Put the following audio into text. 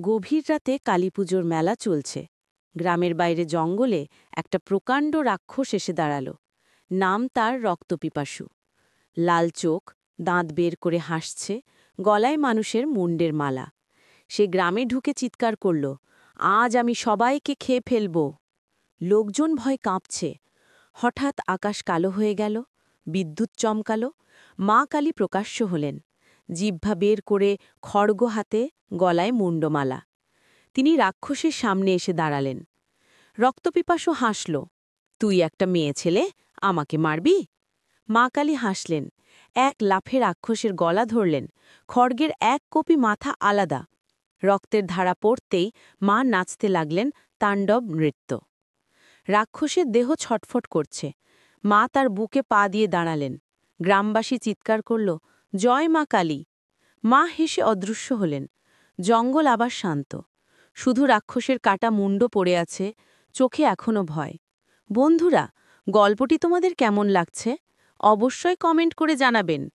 গভীর রাতে কালীপুজোর মেলা চলছে। গ্রামের বাইরে জঙ্গলে একটা প্রকাণ্ড রাক্ষস এসে দাঁড়াল। নাম তার রক্তপিপাসু। লাল চোখ, দাঁত বের করে হাসছে, গলায় মানুষের মুন্ডের মালা। সে গ্রামে ঢুকে চিৎকার করল, আজ আমি সবাইকে খেয়ে ফেলব। লোকজন ভয় কাঁপছে। হঠাৎ আকাশ কালো হয়ে গেল, বিদ্যুৎ চমকাল, মা কালী প্রকাশ্য হলেন, জিহ্বা বের করে, খড়গ হাতে, গলায় মুন্ডমালা। তিনি রাক্ষসের সামনে এসে দাঁড়ালেন। রক্তপিপাসু হাসল, তুই একটা মেয়ে ছেলে, আমাকে মারবি? মা কালী হাসলেন, এক লাফে রাক্ষসের গলা ধরলেন। খড়গের এক কপি মাথা আলাদা। রক্তের ধারা পড়তেই মা নাচতে লাগলেন তাণ্ডব নৃত্য। রাক্ষসের দেহ ছটফট করছে। মা তার বুকে পা দিয়ে দাঁড়ালেন। গ্রামবাসী চিৎকার করল, জয় মা কালী। মা হেসে অদৃশ্য হলেন। জঙ্গল আবার শান্ত। শুধু রাক্ষসের কাটা মুন্ড পড়ে আছে, চোখে এখনো ভয়। বন্ধুরা, গল্পটি তোমাদের কেমন লাগছে অবশ্যই কমেন্ট করে জানাবেন।